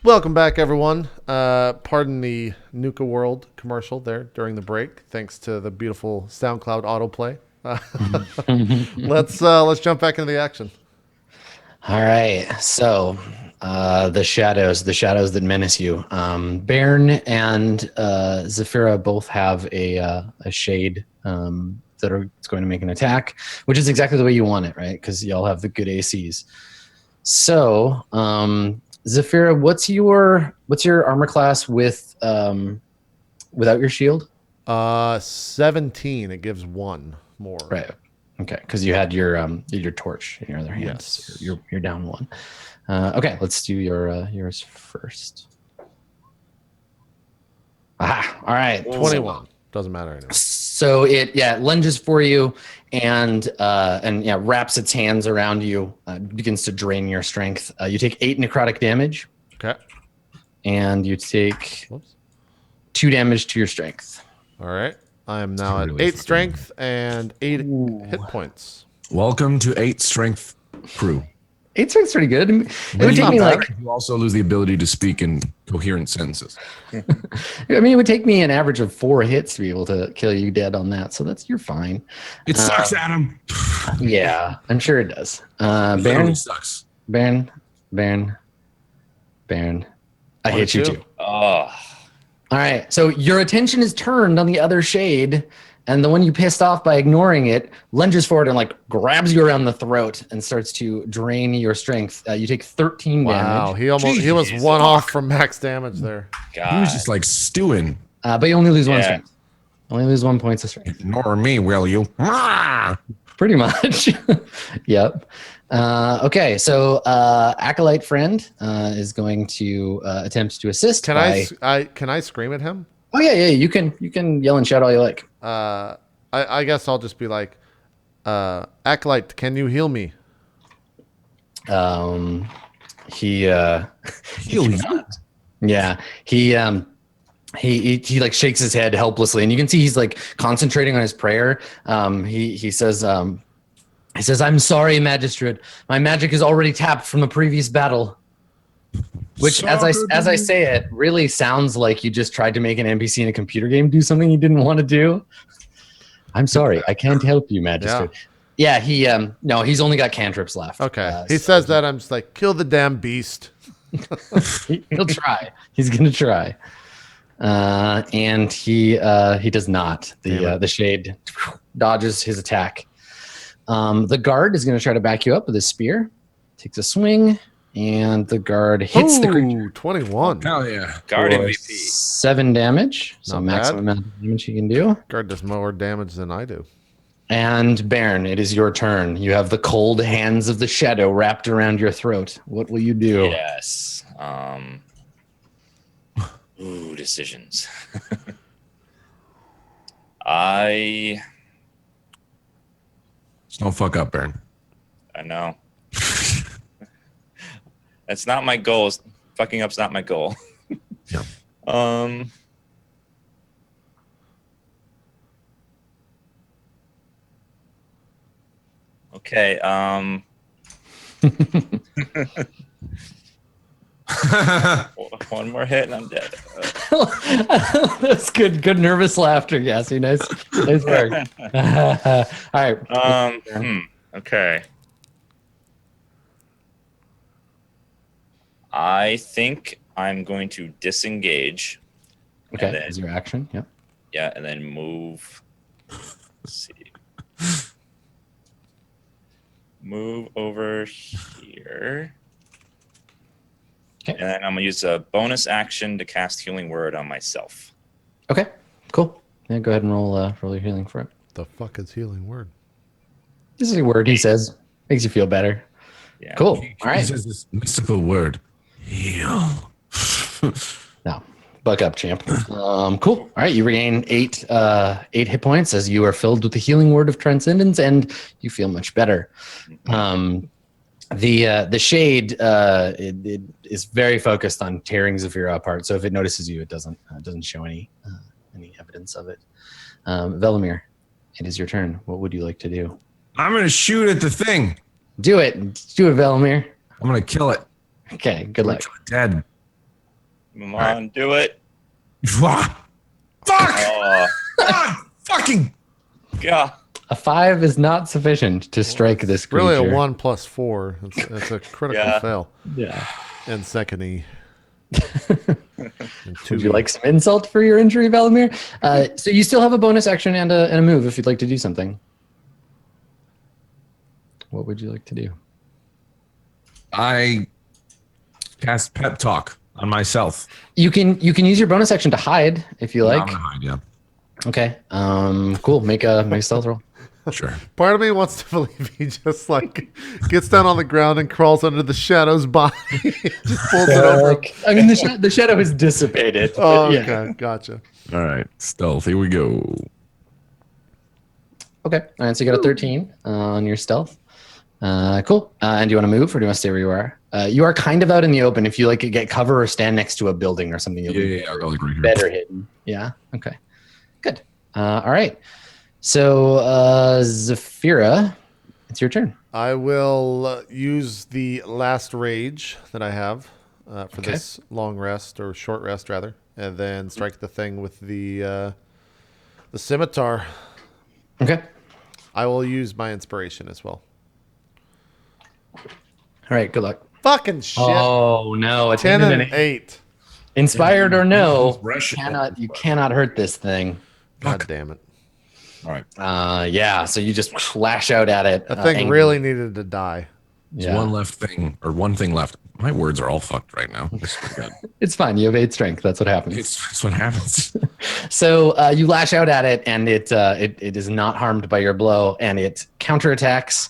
Welcome back, everyone. Pardon the Nuka World commercial there during the break. Thanks to the beautiful SoundCloud autoplay. Let's jump back into the action. All right. So, the shadows that menace you. Bairn and Zafira both have a shade it's going to make an attack, which is exactly the way you want it, right? Because y'all have the good ACs. So, Zafira, what's your armor class with without your shield? 17. It gives one more. Right. Okay, because you had your torch in your other hand. Yes. So you're down one. Okay, let's do yours first. Aha! All right, 21. Doesn't matter anyway. So it lunges for you and wraps its hands around you, begins to drain your strength. You take 8 necrotic damage. Okay. And you take 2 damage to your strength. All right. I am now at 8 strength and 8 hit points. Welcome to 8 strength crew. 8 strength's pretty good. It would take me You also lose the ability to speak in coherent sentences. I mean, it would take me an average of 4 hits to be able to kill you dead on that. So you're fine. It sucks, Adam. Yeah, I'm sure it does. Baron sucks. Baron. I hate you too. Oh. All right, so your attention is turned on the other shade, and the one you pissed off by ignoring it lunges forward and grabs you around the throat and starts to drain your strength. You take 13 Wow, damage. he was one off from max damage there. God. He was just stewing. But you only lose 1 strength. Only lose 1 point of strength. Ignore me, will you? Pretty much. Yep. Okay, so Acolyte Friend is going to attempt to assist. Can I scream at him? Oh yeah, you can yell and shout all you like. I guess I'll just be like, Acolyte, can you heal me? He Heal you? Yeah, he shakes his head helplessly, and you can see he's concentrating on his prayer. He says, "I'm sorry, Magistrate. My magic is already tapped from the previous battle." Which, as I say it, really sounds like you just tried to make an NPC in a computer game do something you didn't want to do. I'm sorry, I can't help you, Magistrate. Yeah, he's only got cantrips left. Okay, he says that. I'm just like, kill the damn beast. He'll try. He's gonna try. And he does not. The shade dodges his attack. The guard is going to try to back you up with his spear. Takes a swing, and the guard hits the creature. 21. Hell yeah. Guard MVP. 7 damage. So Not maximum amount of damage he can do. Guard does more damage than I do. And Baron, it is your turn. You have the cold hands of the shadow wrapped around your throat. What will you do? Yes. Decisions. Just don't fuck up, Baron. I know. That's not my goal. Fucking up's not my goal. Yeah. Okay. One more hit and I'm dead. That's good. Good nervous laughter, Gassy. Nice work. All right. Okay. I think I'm going to disengage. Okay. Is your action? Yep. Yeah, and then move. Let's see. Move over here. Okay. And then I'm gonna use a bonus action to cast Healing Word on myself. Okay. Cool. Yeah. Go ahead and roll your healing for it. The fuck is healing word? This is a word he says. Makes you feel better. Yeah. Cool. All right. He says this mystical word. Heal. Now, buck up, champ. Cool. All right. You regain 8 hit points as you are filled with the healing word of transcendence, and you feel much better. The shade it is very focused on tearing Zafira apart. So if it notices you, it doesn't show any evidence of it. Velimir, it is your turn. What would you like to do? I'm going to shoot at the thing. Do it, Velimir. I'm going to kill it. Okay, good luck. Until it's dead. Come on, do it. Fuck! Oh, God! Fucking! God. A 5 is not sufficient to strike this creature. Really a 1 plus 4. It's a critical Yeah. fail. Yeah. And second Would you like some insult for your injury, Valimir? So you still have a bonus action and a move if you'd like to do something. What would you like to do? I cast pep talk on myself. You can use your bonus action to hide if you like. I'm gonna hide, yeah. Okay. Cool. Make a stealth roll. Sure. Part of me wants to believe he just like gets down on the ground and crawls under the shadow's body. Just pulls it over. I mean, the shadow is dissipated. Oh, but yeah. okay. Gotcha. All right. Stealth. Here we go. Okay. All right. So you got a 13 on your stealth. Cool. And do you want to move or do you want to stay where you are? You are kind of out in the open. If you like get cover or stand next to a building or something, you'll be I'll go like right here. better hidden. Yeah. Okay. Good. All right. So Zafira, it's your turn. I will use the last rage that I have for this long rest or short rest rather, and then strike the thing with the scimitar. Okay. I will use my inspiration as well. All right. Good luck. Fucking shit. Oh no! A 10 and 8. Inspired or no, Rush. you cannot hurt this thing. God damn it. All right. Yeah. So you just lash out at it. That thing angrily. really needed to die. There's one thing left. My words are all fucked right now. I swear to God. It's fine. You have 8 strength. That's what happens. It's what happens. So you lash out at it, and it is not harmed by your blow, and it counterattacks.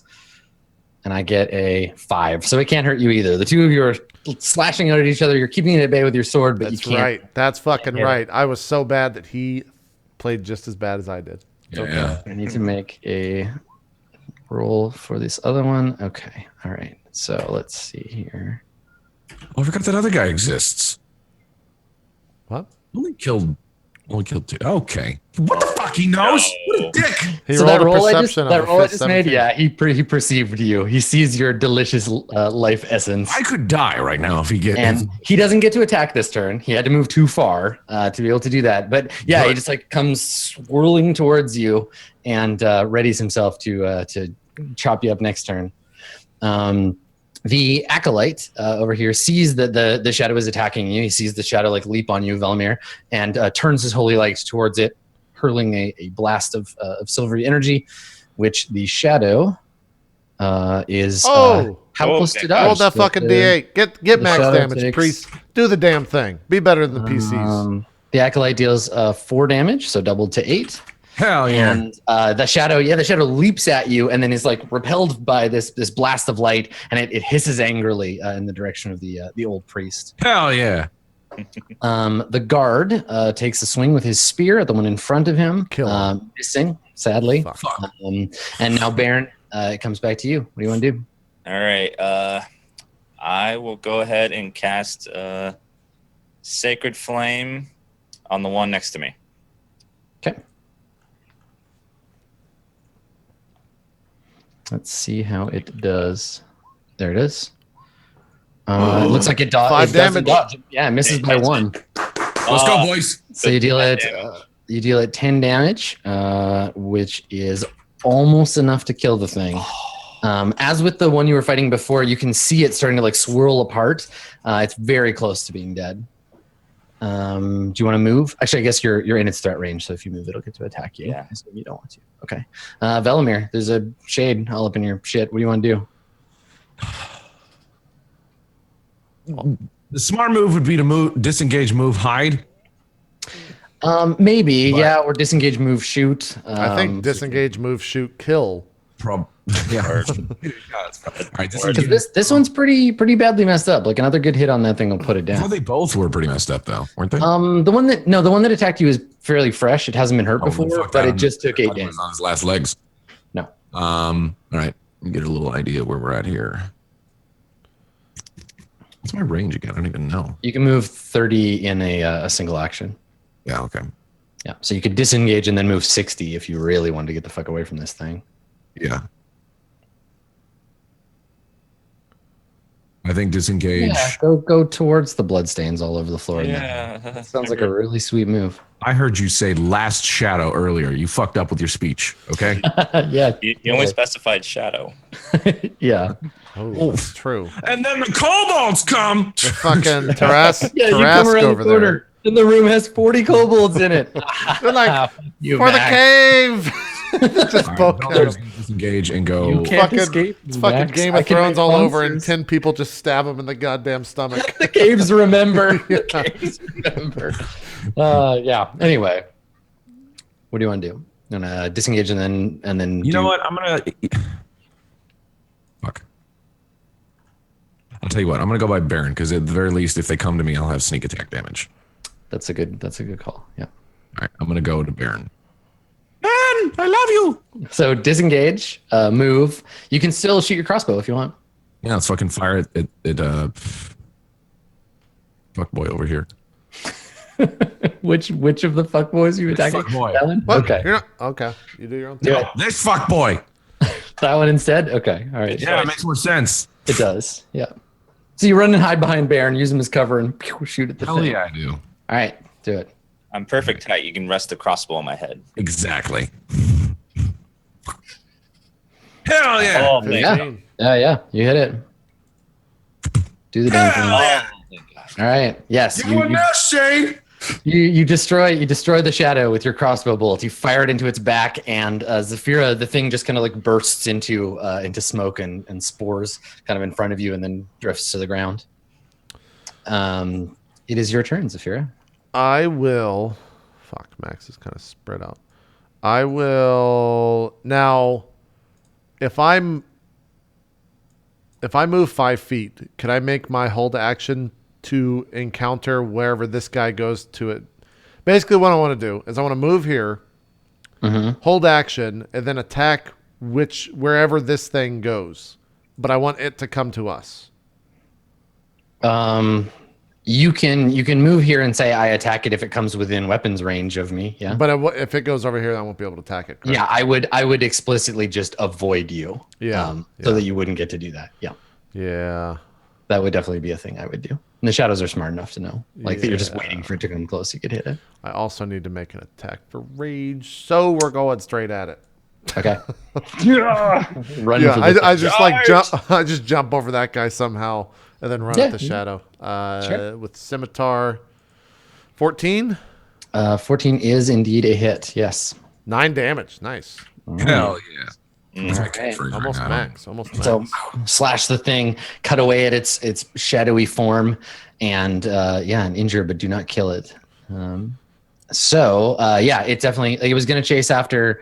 And I get a 5, so it can't hurt you either. The two of you are slashing out at each other. You're keeping it at bay with your sword, but That's you can't. right. That's fucking right. I was so bad that he played just as bad as I did. Yeah. I need to make a roll for this other one. Okay. All right. So let's see here. Oh, I forgot that other guy exists. What? Only killed 2. Okay. What the fuck? He knows? What a dick. He So rolled that a roll perception that of roll I fifth just made, 17. yeah, he perceived you. He sees your delicious life essence. I could die right now if he gets. And he doesn't get to attack this turn. He had to move too far to be able to do that. But yeah, he just like comes swirling towards you and readies himself to chop you up next turn. The acolyte over here sees that the shadow is attacking you. He sees the shadow like leap on you, Valimir, and turns his holy light towards it, hurling a blast of silvery energy, which the shadow is helpless to dodge. Hold that fucking D8. Get max shadow damage, takes- priest. Do the damn thing. Be better than the PCs. The acolyte deals 4 damage, so doubled to 8. Hell yeah. And the shadow leaps at you and then is like repelled by this blast of light, and it hisses angrily in the direction of the old priest. Hell yeah. The guard takes a swing with his spear at the one in front of him, Kill him. missing, sadly. Fuck. And now Baron, it comes back to you. What do you want to do? All right. I will go ahead and cast Sacred Flame on the one next to me. Okay. Let's see how it does. There it is. It looks like it, 5 it doesn't damage. dodge. Yeah, it misses by 1. Let's go, boys. So you deal it 10 damage, which is almost enough to kill the thing. As with the one you were fighting before, you can see it starting to like swirl apart. It's very close to being dead. Do you want to move? Actually, I guess you're in its threat range, so if you move, it'll get to attack you. Yeah. So you don't want to. Okay. Valimir, there's a shade all up in your shit. What do you want to do? The smart move would be to move, disengage, move, hide. Maybe, yeah, or disengage, move, shoot. I think disengage, move, shoot, kill. Yeah. All right. Because this one's pretty badly messed up. Like another good hit on that thing will put it down. Well, they both were pretty messed up, though, weren't they? The one that attacked you is fairly fresh. It hasn't been hurt before, fuck but that. it just took 8 It damage. was on his last legs. No. All right. Let me get a little idea where we're at here. What's my range again? I don't even know. You can move 30 in a single action. Yeah. Okay. Yeah, so you could disengage and then move 60 if you really wanted to get the fuck away from this thing. Yeah. I think disengage. Yeah, go towards the bloodstains all over the floor. Yeah. That sounds like a really sweet move. I heard you say last shadow earlier. You fucked up with your speech. Okay. Yeah. You only specified shadow. Yeah. Oh, that's true. And then the kobolds come. The fucking Tarask, Yeah, you come Tarask around over the corner, there. and the room has 40 kobolds in it. They're like, You for the Max. cave. Just All poke right, at Velmir's him. gonna disengage and go. You can't Fucking- escape. It's fucking Max. Game I of can Thrones make all over, and monsters. 10 people just stab him in the goddamn stomach. The caves remember. Yeah. The caves remember. Yeah. Anyway, what do you want to do? I'm gonna disengage and then. You know what? I'm gonna. Fuck. I'll tell you what. I'm gonna go by Baron because at the very least, if they come to me, I'll have sneak attack damage. That's a good call. Yeah. All right. I'm gonna go to Baron. Baron, I love you. So disengage, move. You can still shoot your crossbow if you want. Yeah, let's fucking fire it. Fuck boy over here. Which of the fuck boys are you attacking? fuckboy. That one? What? Okay. You're not, okay. You do your own Do thing. it. This fuck boy. That one instead? Okay. All right. Yeah, it makes more sense. It does. Yeah. So you run and hide behind Baron, use him as cover, and pew, shoot at the Hell thing. yeah, I do. All right. Do it. I'm perfect height. You can rest the crossbow on my head. Exactly. Hell yeah. Oh, thank Yeah. God. Yeah. You hit it. Do the damn thing. Hell yeah. Oh, thank God. All right. Yes. You and us, Shane. You destroy the shadow with your crossbow bolt. You fire it into its back, and Zafira, the thing just kind of like bursts into smoke and spores kind of in front of you, and then drifts to the ground. It is your turn, Zafira. I will. Fuck, Max is kind of spread out. I will now. If I move 5 feet, can I make my hold action to encounter wherever this guy goes to it? Basically, what I want to do is I want to move here, hold action, and then attack wherever this thing goes. But I want it to come to us. You can move here and say I attack it if it comes within weapons range of me. Yeah. But if it goes over here, I won't be able to attack it. Correct? Yeah, I would explicitly just avoid you. Yeah, So that you wouldn't get to do that. Yeah. Yeah. That would definitely be a thing I would do. And the shadows are smart enough to know. Like that you're just Yeah. waiting for it to come close, you could hit it. I also need to make an attack for rage, so we're going straight at it. Okay. Run Yeah, for the I just like jump. I just jump over that guy somehow, and then run Yeah, at the yeah. shadow. Sure. With scimitar. 14, 14 is indeed a hit. Yes. 9 damage. Nice. Hell yeah. Okay. Almost max. Almost max. So slash the thing, cut away at its shadowy form, and and injure, but do not kill it. It definitely it was going to chase after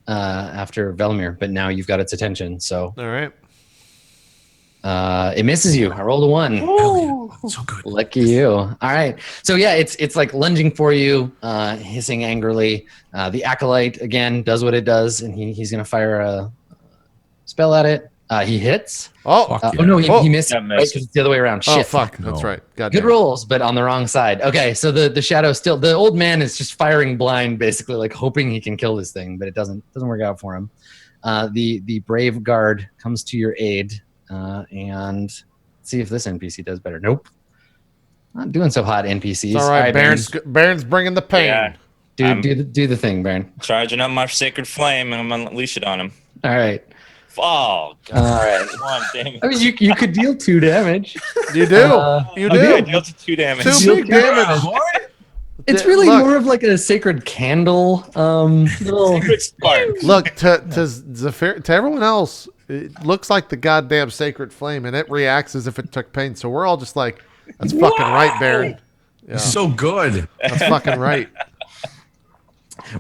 Velmir, but now you've got its attention. So All right. it misses you. I rolled a 1. So good. Lucky you. All right. So yeah, it's like lunging for you, hissing angrily. The acolyte again does what it does, and he's gonna fire a spell at it. He hits. Oh. Fuck yeah. Oh no, he Oh. missed. That Right, missed. 'cause it's the other way around. Oh Shit. fuck. No. That's right. God Good damn. rolls, but on the wrong side. Okay, so the shadow still. The old man is just firing blind, basically, like hoping he can kill this thing, but it doesn't work out for him. The brave guard comes to your aid, and see if this NPC does better. Nope. Not doing so hot, NPCs. It's all right. Baron. Baron's bringing the pain. Yeah. Do the thing, Baron. Charging up my sacred flame, and I'm gonna unleash it on him. All right. Oh, God. All right. Come on, dang it. I mean, you could deal 2 damage. You do. You do. Okay, I dealt 2 damage. 2 big damage. It's really Look. more of like a sacred candle. Little. Sacred spark. Look, to Zafir, to everyone else, it looks like the goddamn sacred flame, and it reacts as if it took pain. So we're all just like, that's fucking right, Baron. Yeah, So good. that's fucking right.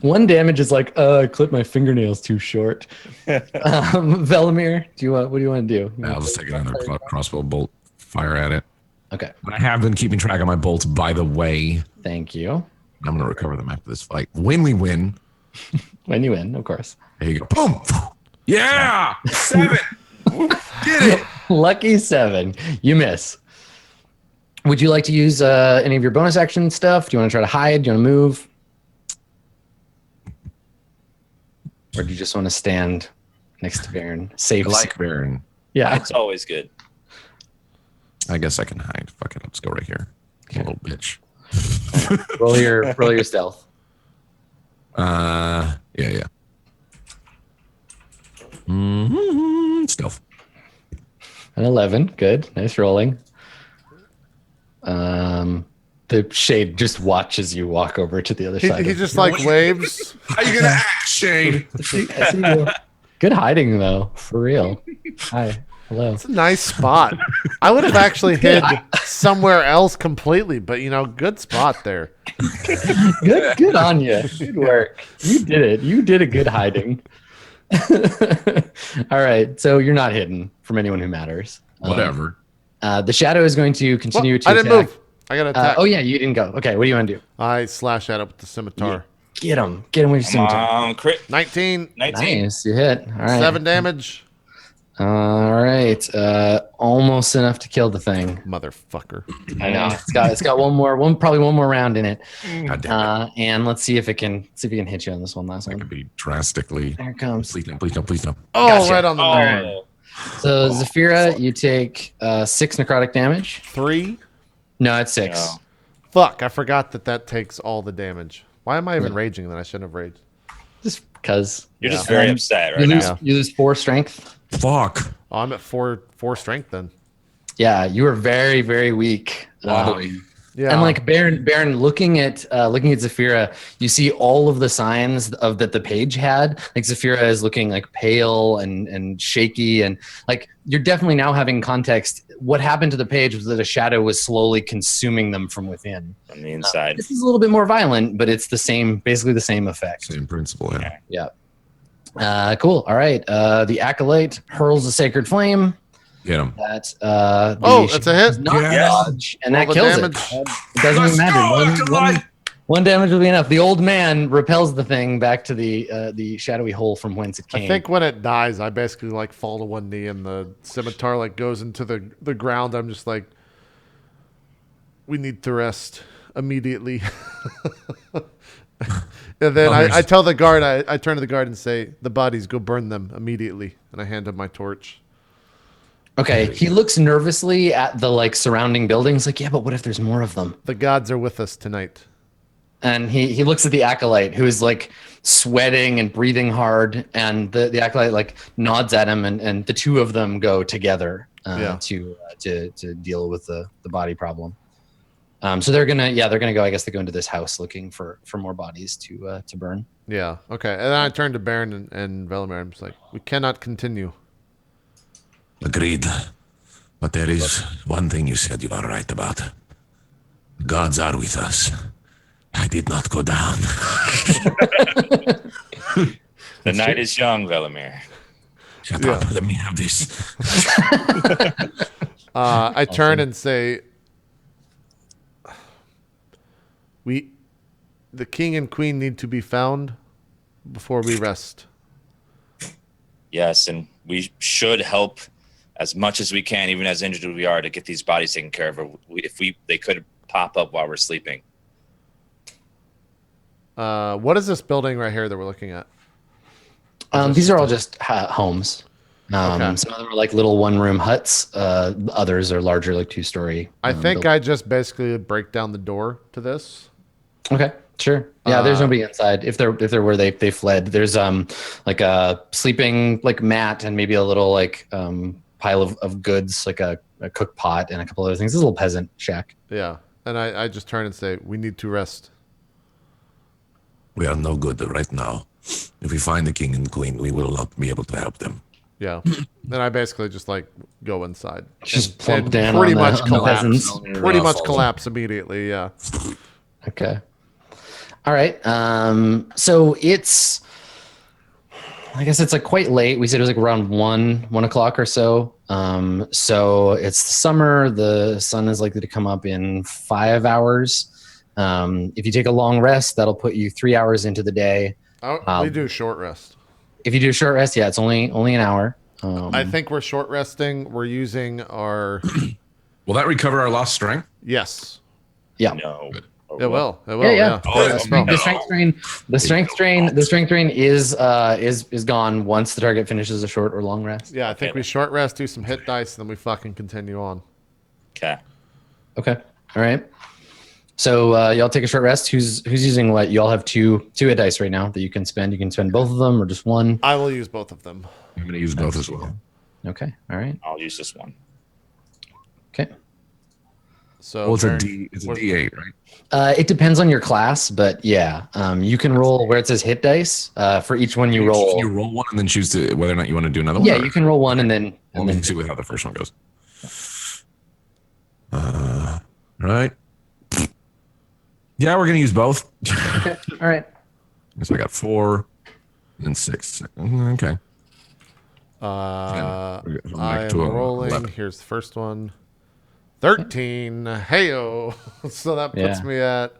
1 damage is like, I clipped my fingernails too short. Velimir, what do you want to do? I'll just take another crossbow bolt, fire at it. Okay. But I have been keeping track of my bolts, by the way. Thank you. I'm going to recover them after this fight. When we win, When you win, of course. there you go. Boom. Yeah. 7. Get it. Lucky 7. You miss. Would you like to use any of your bonus action stuff? Do you want to try to hide? Do you want to move? Or do you just want to stand next to Baron? Safe. I like Baron. Yeah. It's always good. I guess I can hide. Fuck it. Let's go right here. Little bitch. roll your stealth. Yeah. Stealth. An 11. Good. Nice rolling. The shade just watches you walk over to the other side. He just like waves. How you gonna act, Shane? I see you. Good hiding though, for real. Hi. Hello. It's a nice spot. I would have actually hid somewhere else completely, but good spot there. Good on you. Good work. You did it. You did a good hiding. All right. So you're not hidden from anyone who matters. Whatever. The shadow is going to continue to I didn't attack. move. I got to attack. Oh yeah, you didn't go. Okay, what do you want to do? I slash at it with the scimitar. Get him. Get him with your scimitar. Crit. 19. 19. Nice. You hit. All right. 7 damage. All right. Almost enough to kill the thing. Motherfucker. I know. It's got probably one more round in it. God damn it. And let's see if it can hit you on this one last That one. could be drastically. There it comes. Please no, please no, please no. Oh, Gotcha. right on the nose. Oh. So Zafira, you take 6 necrotic damage. 3. No, it's 6. No. Fuck, I forgot that takes all the damage. Why am I even Yeah. raging then? I shouldn't have raged. Just because. You're just very upset right now. You lose 4 strength. Fuck. Oh, I'm at 4 strength then. Yeah, you are very, very weak. Wobbly. Yeah. And like Baron, looking at Zafira, you see all of the signs of that the page had. Like Zafira is looking like pale and shaky, and like you're definitely now having context. What happened to the page was that a shadow was slowly consuming them from within. On the inside. This is a little bit more violent, but it's basically the same effect. Same principle. Yeah. Yeah. Cool. All right. The acolyte hurls a sacred flame. Get him. That that's a hit. does not Yes. dodge, and Roll that the kills damage. it. It doesn't even matter. One damage will be enough. The old man repels the thing back to the shadowy hole from whence it came. I think when it dies, I basically like fall to one knee and the scimitar like goes into the ground. I'm just like, we need to rest immediately. And then I tell the guard, I turn to the guard and say, the bodies, go burn them immediately. And I hand him my torch. Okay, he looks nervously at the like surrounding buildings, like, yeah, but what if there's more of them? The gods are with us tonight. And he looks at the acolyte, who is like sweating and breathing hard, and the acolyte like nods at him, and the two of them go together to deal with the body problem. So they're gonna go. I guess they go into this house looking for more bodies to burn. Yeah. Okay. And then I turn to Baron and Velimir. I'm just like, we cannot continue. Agreed. But there is one thing you said you are right about. Gods are with us. I did not go down. The night is young, Velimir. Shut up. Let me have this. I turn and say, the king and queen need to be found before we rest. Yes, and we should help as much as we can, even as injured as we are, to get these bodies taken care of. They could pop up while we're sleeping. What is this building right here that we're looking at? These are all just homes. Okay. Some of them are like little one-room huts. Others are larger, like 2-story. I think I just basically break down the door to this. Okay, sure. Yeah, there's nobody inside. If there were, they fled. There's like a sleeping like mat and maybe a little like pile of goods, like a cook pot and a couple other things. This is a little peasant shack. Yeah. And I just turn and say, we need to rest. We are no good right now. If we find the king and queen, we will not be able to help them. Yeah. Then I basically just like go inside. Just plump And down pretty on much the, on the collapse. peasants. Pretty much collapse immediately. Yeah. Okay. All right. So it's, I guess it's like quite late. We said it was like around 1 o'clock or so. So it's summer. The sun is likely to come up in 5 hours. If you take a long rest, that'll put you 3 hours into the day. We do short rest. If you do a short rest, yeah, it's only an hour. I think we're short resting. We're using our. Will that recover our lost strength? Yes. Yeah. No. It will. It will. Yeah. Oh, That's spell. The strength drain is gone once the target finishes a short or long rest. Yeah, I think we short rest, do some hit dice, and then we fucking continue on. Okay. Okay. All right. So y'all take a short rest. Who's using what? You all have two hit dice right now that you can spend. You can spend both of them or just one. I will use both of them. I'm going to use both as well. Okay. All right. I'll use this one. Okay. So Well, it's a Baron, D. It's a D8, right? It depends on your class, but yeah, you can roll where it says hit dice. For each one you roll. Can you roll one and then choose to whether or not you want to do another one? Yeah, you can roll one and then. Let me see how the first one goes. Right. Yeah, we're gonna use both. Okay. All right. So I got 4 and 6. Okay. I back am to rolling. 11. Here's the first one. 13. Heyo. So that puts Yeah. me at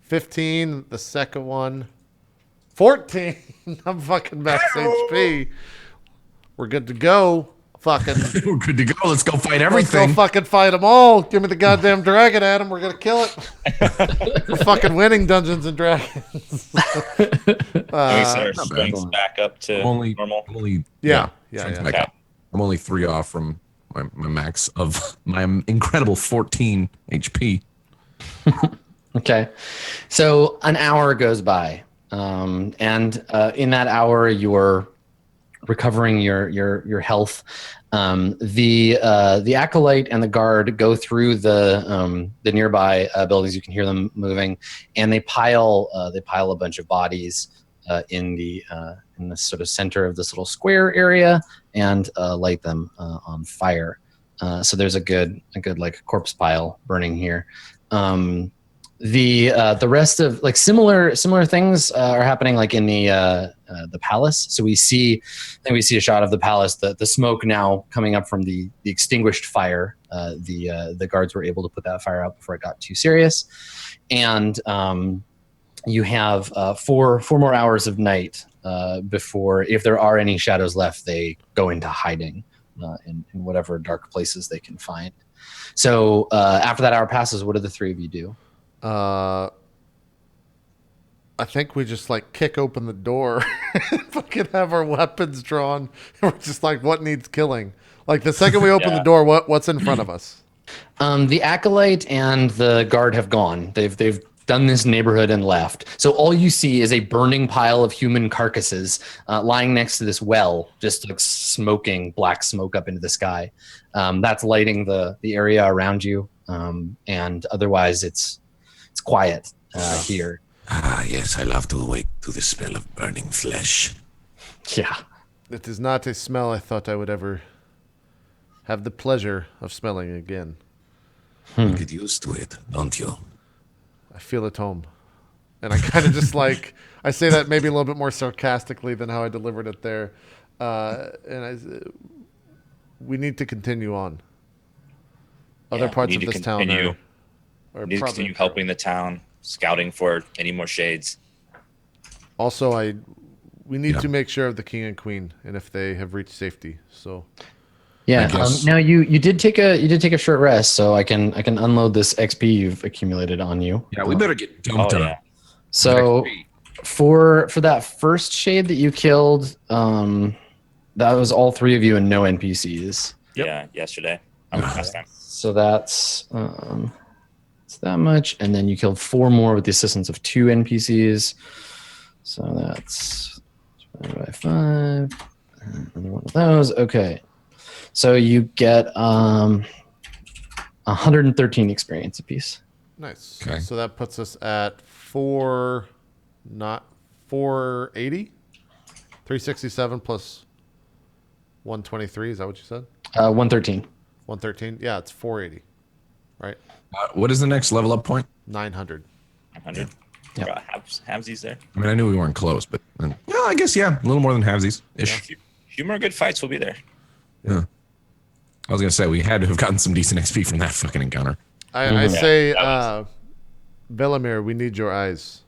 15. The second one. 14. I'm fucking max HP. We're good to go. Fucking. We're good to go. Let's go fight Let's everything. go fucking fight them all. Give me the goddamn dragon, Adam. We're gonna kill it. We're fucking winning Dungeons and Dragons. Can we set our not bad. strengths back up to normal? I'm only Yeah. strength back up. I'm only 3 off from my max of my incredible 14 HP. Okay. So an hour goes by, and in that hour you're recovering your health. The acolyte and the guard go through the nearby buildings. You can hear them moving, and they pile a bunch of bodies in the sort of center of this little square area and light them on fire. So there's a good like corpse pile burning here. The rest of like similar things are happening like in the palace. So we see a shot of the palace, the smoke now coming up from the extinguished fire. The guards were able to put that fire out before it got too serious, and you have 4 more hours of night before, if there are any shadows left, they go into hiding in whatever dark places they can find. So after that hour passes, what do the 3 of you do? I think we just like kick open the door and fucking have our weapons drawn. We're just like, what needs killing? Like the second we open the door, what's in front of us? The acolyte and the guard have gone. They've done this neighborhood and left. So all you see is a burning pile of human carcasses lying next to this well, just like smoking black smoke up into the sky. That's lighting the area around you, and otherwise it's quiet here. Ah, yes, I love to awake to the smell of burning flesh. Yeah. It is not a smell I thought I would ever have the pleasure of smelling again. You get used to it, don't you? I feel at home. And I kind of just like, I say that maybe a little bit more sarcastically than how I delivered it there. We need to continue on. Other parts of this town are we need to continue helping the town, scouting for any more shades. Also, we need to make sure of the king and queen and if they have reached safety. So yeah. Now you did take a short rest, so I can unload this XP you've accumulated on you. Yeah, we better get dumped on. So for that first shade that you killed, that was all 3 of you and no NPCs. Yep. Yeah, yesterday. Last time. So that's it's that much, and then you killed 4 more with the assistance of 2 NPCs. So that's divided by 5. Another one of those. Okay. So you get 113 experience apiece. nice. Okay. So that puts us at 480? 367 plus 123. Is that what you said? 113. 113? Yeah, it's 480. Right? What is the next level up point? 900. 100. Yeah. Halvesies there. I mean, I knew we weren't close, but I guess, a little more than halvesies ish. A few more good fights will be there. Yeah. I was going to say, we had to have gotten some decent XP from that fucking encounter. I say, Velimir, we need your eyes.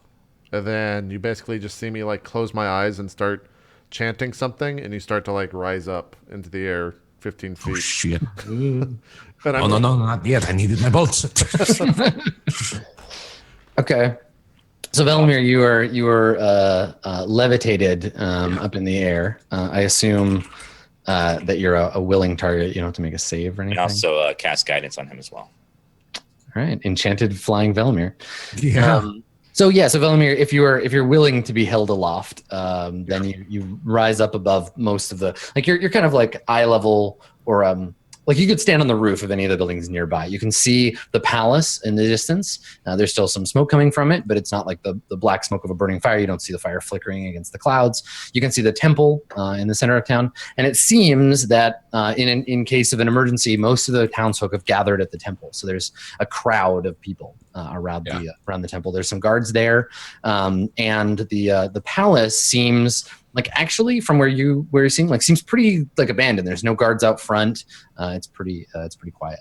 And then you basically just see me like close my eyes and start chanting something, and you start to like rise up into the air 15 feet. Oh, shit. But No, not yet. I needed my bolts. Okay. So Velimir, you were levitated up in the air. I assume that you're a willing target. You don't have to make a save or anything. And also cast guidance on him as well. All right, enchanted flying Velimir. Yeah. So Velimir, if you're willing to be held aloft, then you rise up above most of the you're kind of like eye level or like you could stand on the roof of any of the buildings nearby. You can see the palace in the distance. There's still some smoke coming from it, but it's not like the black smoke of a burning fire. You don't see the fire flickering against the clouds. You can see the temple in the center of town. And it seems that in case of an emergency, most of the townsfolk have gathered at the temple. So there's a crowd of people around the temple. There's some guards there. And the palace seems like actually from where you're seeing seems pretty abandoned. There's no guards out front. It's pretty quiet.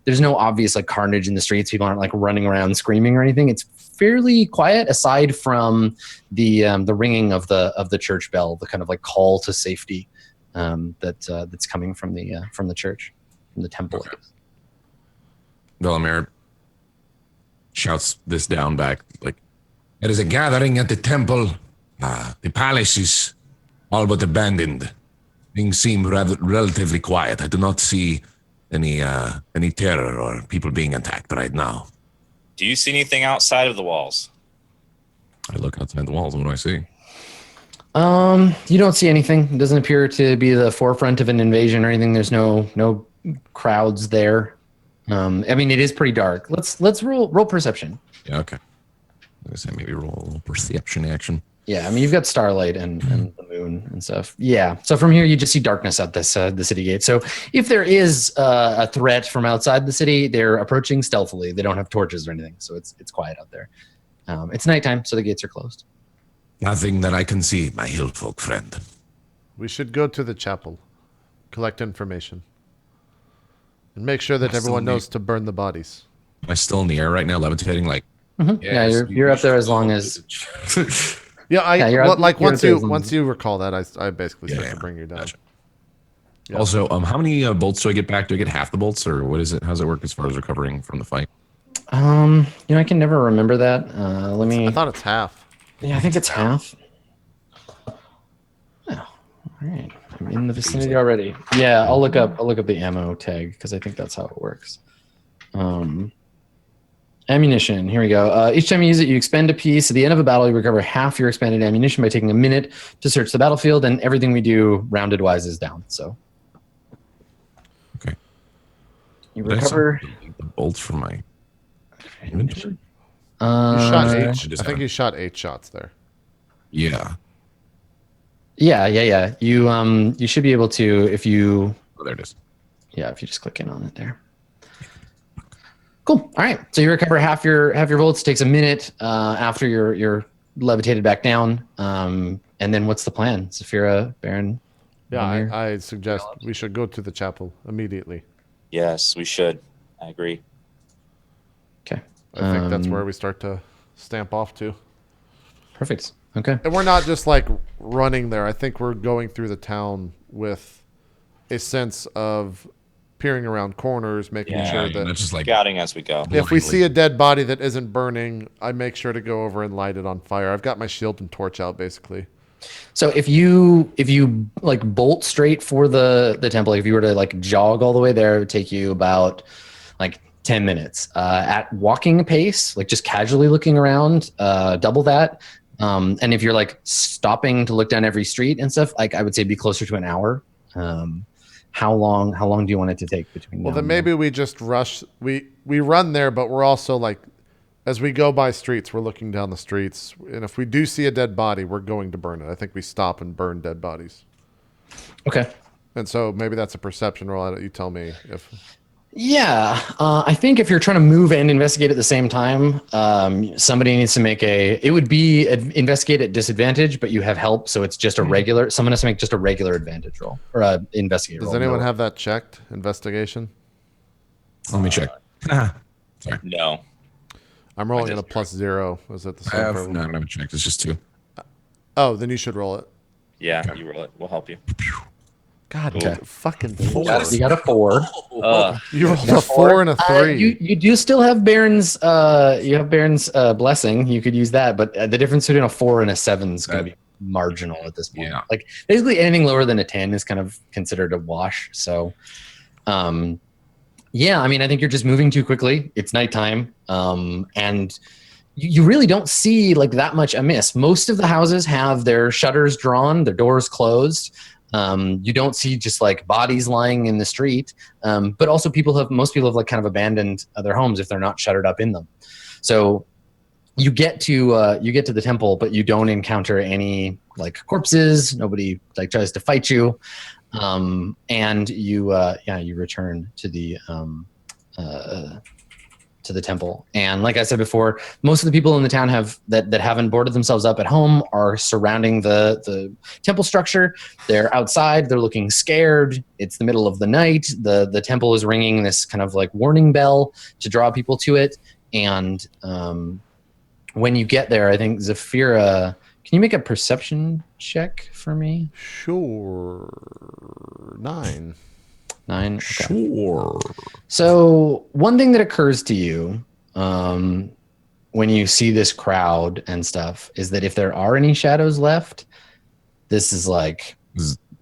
There's no obvious carnage in the streets. People aren't running around screaming or anything. It's fairly quiet aside from the ringing of the church bell, the kind of call to safety that's coming from the church, from the temple. Okay. Velimir shouts this down back there is a gathering at the temple. The palace is all but abandoned. Things seem relatively quiet. I do not see any terror or people being attacked right now. Do you see anything outside of the walls? I look outside the walls. What do I see? You don't see anything. It doesn't appear to be the forefront of an invasion or anything. There's no crowds there. I mean, it is pretty dark. Let's roll perception. Yeah, okay. I was gonna say maybe roll perception action. Yeah, I mean, you've got starlight and the moon and stuff. Yeah, so from here you just see darkness at this the city gate. So if there is a threat from outside the city, they're approaching stealthily. They don't have torches or anything, so it's quiet out there. It's nighttime, so the gates are closed. Nothing that I can see, my hill folk friend. We should go to the chapel, collect information, and make sure that everyone knows to burn the bodies. Am I still in the air right now, levitating? Yeah, you're up there as long as. Once you recall that, I basically start to bring you down. Gotcha. Yeah. Also, how many bolts do I get back? Do I get half the bolts, or what is it? How's it work as far as recovering from the fight? I can never remember that. I thought it's half. Yeah, I think it's half. Oh, all right. I'm in the vicinity already. Yeah, I'll look up the ammo tag because I think that's how it works. Ammunition. Here we go. Each time you use it, you expend a piece. At the end of a battle, you recover half your expended ammunition by taking a minute to search the battlefield, and everything we do rounded wise is down. So, okay. You recover the bolts from my inventory. You shot 8. I think you shot 8 shots there. Yeah. Yeah. You should be able to if you. Oh, there it is. Yeah, if you just click in on it there. Cool. All right. So you recover half your bullets. It takes a minute after you're levitated back down. And then what's the plan, Zafira, Baron? Yeah, I suggest we should go to the chapel immediately. Yes, we should. I agree. Okay. I think that's where we start to stamp off to. Perfect. Okay. And we're not just running there. I think we're going through the town with a sense of peering around corners, making sure that that's just scouting as we go. If we see a dead body that isn't burning, I make sure to go over and light it on fire. I've got my shield and torch out basically. So if you bolt straight for the temple, if you were to jog all the way there, it would take you about 10 minutes. At walking pace, just casually looking around, double that. And if you're stopping to look down every street and stuff, I would say be closer to an hour. How long do you want it to take between? Well, then maybe we just rush. We run there, but we're also as we go by streets, we're looking down the streets, and if we do see a dead body, we're going to burn it. I think we stop and burn dead bodies. Okay. And so maybe that's a perception roll. You tell me if. Yeah, I think if you're trying to move and investigate at the same time, somebody needs to make it would be investigate at disadvantage, but you have help, so it's just a regular. Someone has to make just a regular advantage roll or investigate roll. Does anyone have that checked? Investigation? Let me check. Sorry. No. I'm rolling at a +0. Is that the same? No, I don't have it checked. It's just 2. Oh, then you should roll it. Yeah, you roll it. We'll help you. God, Okay. fucking 4. You got a 4. You rolled a 4 and a 3. You do still have Baron's. You have Baron's blessing. You could use that, but the difference between a 4 and a 7 is going to be marginal at this point. Yeah. Like basically anything lower than a 10 is kind of considered a wash. So, yeah, I mean, I think you're just moving too quickly. It's nighttime, and you really don't see like that much amiss. Most of the houses have their shutters drawn, their doors closed. You don't see just like bodies lying in the street, but also most people have like kind of abandoned their homes if they're not shuttered up in them. So you get to the temple, but you don't encounter any like corpses. Nobody like tries to fight you, and you return to the temple. And like I said before, most of the people in the town that haven't boarded themselves up at home are surrounding the temple structure. They're outside. They're looking scared. It's the middle of the night. The temple is ringing this kind of like warning bell to draw people to it. And when you get there, I think Zafira, can you make a perception check for me? Sure. 9. 9. Okay. Sure. So one thing that occurs to you when you see this crowd and stuff is that if there are any shadows left, this is like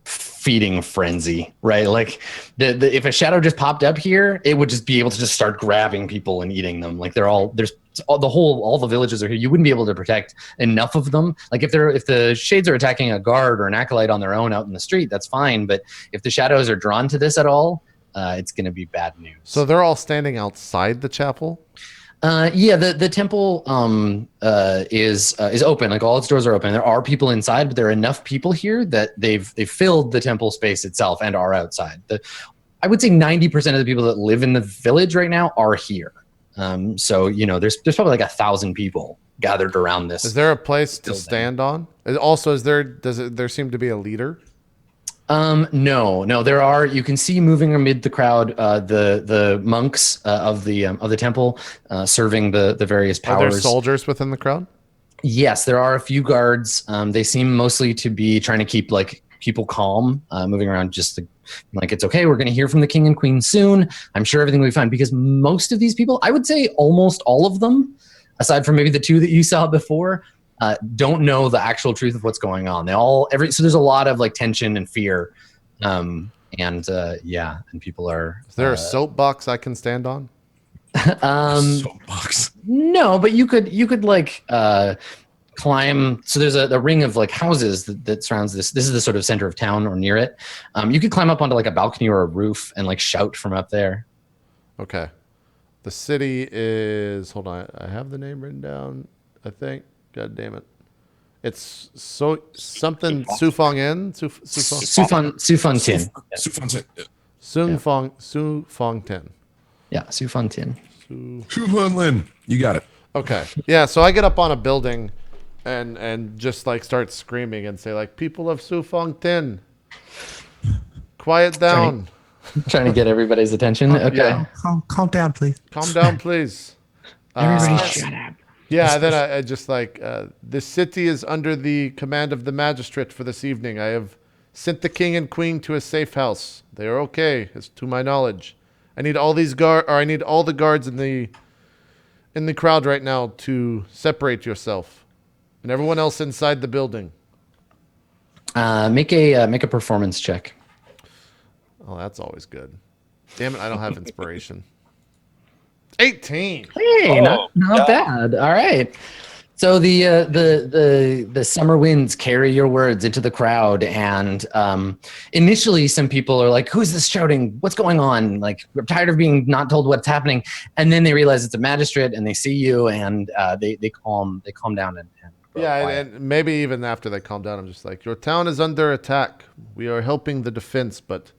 feeding frenzy, right? Like if a shadow just popped up here, it would just be able to just start grabbing people and eating them. Like all the villages are here. You wouldn't be able to protect enough of them. Like if the shades are attacking a guard or an acolyte on their own out in the street, that's fine. But if the shadows are drawn to this at all, it's going to be bad news. So they're all standing outside the chapel? Yeah, the temple is open. Like all its doors are open. There are people inside, but there are enough people here that they've filled the temple space itself and are outside. I would say 90% of the people that live in the village right now are here. So there's probably like 1,000 people gathered around this. Is there a place to building. stand on? Also, there seem to be a leader? No, there are. You can see moving amid the crowd the monks of the temple serving the various powers. Are there soldiers within the crowd? Yes, there are a few guards. They seem mostly to be trying to keep like people calm, moving around just like it's okay. We're going to hear from the king and queen soon. I'm sure everything will be fine, because most of these people, I would say almost all of them, aside from maybe the 2 that you saw before, don't know the actual truth of what's going on. So there's a lot of like tension and fear, and people are. Is there a soapbox I can stand on? Soapbox. No, but you could like climb. So there's a ring of like houses that surrounds this. This is the sort of center of town or near it. You could climb up onto like a balcony or a roof and like shout from up there. Okay. The city is. Hold on. I have the name written down, I think. God damn it. It's something Sufong Tin. Sufong Tin. Yeah, Sufong Tin. Lin. You got it. Okay. Yeah, so I get up on a building and just like start screaming and say like, people of Sufong Tin, quiet down. Trying to get everybody's attention. Okay. Yeah. Calm down, please. Calm down, please. Everybody shut up. Yeah, then I just like, the city is under the command of the magistrate for this evening. I have sent the king and queen to a safe house. They are okay, as to my knowledge. I need all the guards in the crowd right now to separate yourself and everyone else inside the building. Make a performance check. Oh, that's always good. Damn it, I don't have inspiration. 18. Hey, not bad. All right. So the summer winds carry your words into the crowd, and initially some people are like, "Who's this shouting? What's going on? Like, we're tired of being not told what's happening." And then they realize it's a magistrate, and they see you, and they calm down and yeah, and maybe even after they calm down, I'm just like, your town is under attack. We are helping the defense, but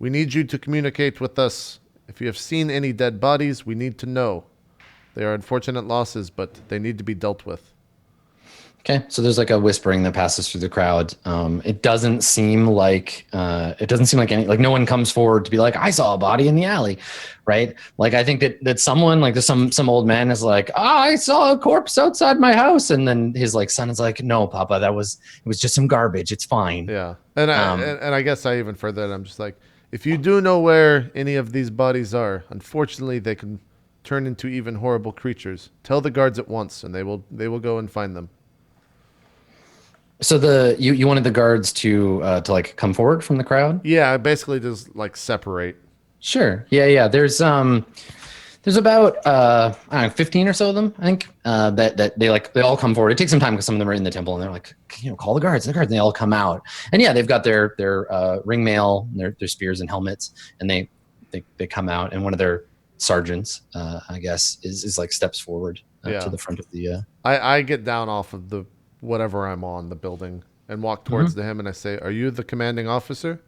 we need you to communicate with us. If you have seen any dead bodies, we need to know. They are unfortunate losses, but they need to be dealt with. Okay, so there's like a whispering that passes through the crowd. It doesn't seem like no one comes forward to be like, I saw a body in the alley, right? Like I think that someone like there's some old man is like, I saw a corpse outside my house, and then his like son is like, no, Papa, it was just some garbage. It's fine. Yeah, and I guess I even further that I'm just like, if you do know where any of these bodies are, unfortunately they can turn into even horrible creatures. Tell the guards at once, and they will go and find them. So you wanted the guards to like come forward from the crowd? Yeah, I basically just like separate. Sure. Yeah. There's about I don't know, 15 or so of them, I think. That they all come forward. It takes some time because some of them are in the temple and they're like, call the guards, and they all come out. And yeah, they've got their ring mail, and their spears and helmets, and they come out, and one of their sergeants, I guess, is like steps forward Yeah. to the front of the I get down off of the whatever I'm on, the building, and walk towards him, and I say, "Are you the commanding officer?"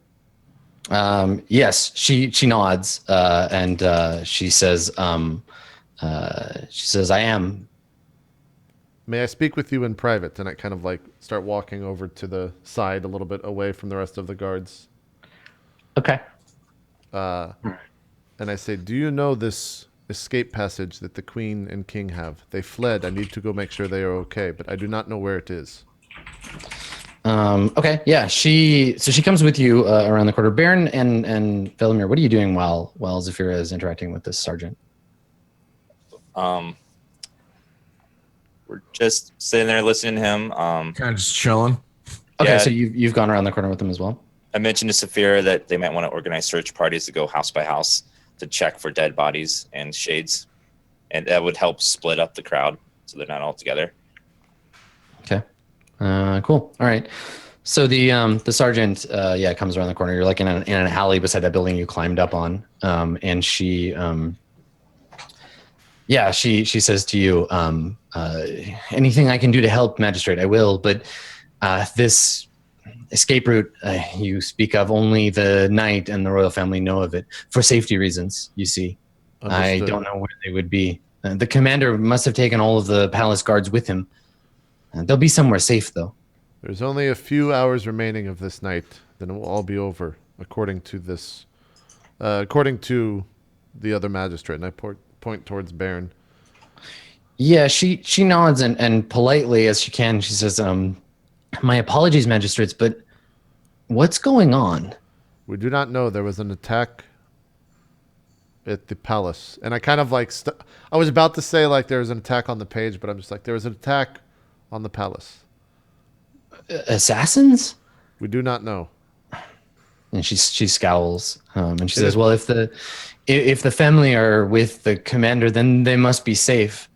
Yes, she nods, and she says, I am. May I speak with you in private? And I kind of like start walking over to the side a little bit away from the rest of the guards. Okay. And I say, "Do you know this escape passage that the queen and king have? They fled. I need to go make sure they are okay, but I do not know where it is." Okay. Yeah. She comes with you around the corner. Baron and Velimir, what are you doing while Zafira is interacting with this sergeant? We're just sitting there listening to him. Kind of just chilling. Okay. Yeah. So you've gone around the corner with them as well. I mentioned to Saphira that they might want to organize search parties to go house by house to check for dead bodies and shades, and that would help split up the crowd so they're not all together. Okay. Cool. All right. So the sergeant comes around the corner. You're like in an alley beside that building you climbed up on, and she says to you, anything I can do to help, Magistrate, I will. But this escape route you speak of, only the knight and the royal family know of it for safety reasons. You see, Understood. I don't know where they would be. The commander must have taken all of the palace guards with him. They'll be somewhere safe, though. There's only a few hours remaining of this night. Then it will all be over, according to this. According to the other magistrate, and I point towards Baron. Yeah, she nods and politely as she can, she says, my apologies, magistrates, but what's going on? We do not know. There was an attack at the palace, and I kind of like I was about to say like there was an attack on the page, but I'm just like, there was an attack on the palace. Assassins? We do not know. And she scowls, and she says, well, if the family are with the commander, then they must be safe.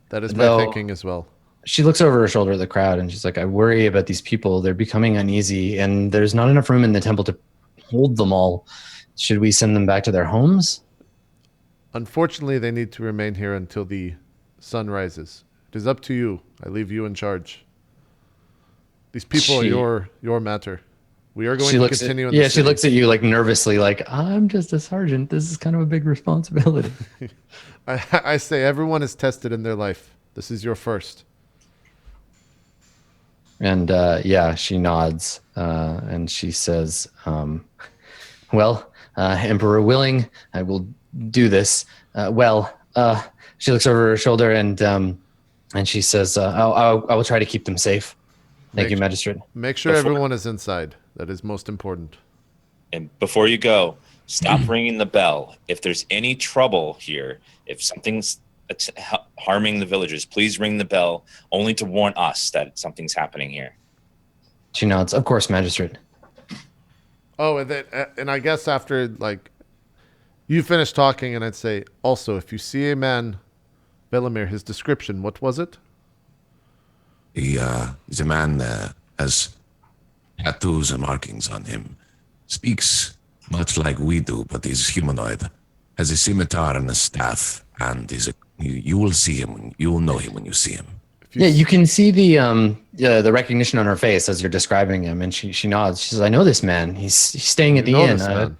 That is my thinking as well. She looks over her shoulder at the crowd and she's like, I worry about these people. They're becoming uneasy and there's not enough room in the temple to hold them all. Should we send them back to their homes? Unfortunately, they need to remain here until the sun rises. It is up to you. I leave you in charge. These people are your matter. We are going to continue in the city. She looks at you like nervously, like, I'm just a sergeant. This is kind of a big responsibility. I say everyone is tested in their life. This is your first. And she nods and she says, well, Emperor willing, I will do this. She looks over her shoulder and she says, I will try to keep them safe. Thank you, Magistrate. Make sure everyone is inside. That is most important. And before you go, stop ringing the bell. If there's any trouble here, if something's harming the villagers, please ring the bell, only to warn us that something's happening here. She nods. Of course, Magistrate. Oh, and I guess after like you finish talking, and I'd say also, if you see a man, Velimir, his description, what was it? He's a man has tattoos and markings on him. Speaks much like we do, but he's humanoid. Has a scimitar and a staff, and you will see him. You will know him when you see him. You can see the recognition on her face as you're describing him, and she nods. She says, "I know this man. He's staying at the inn.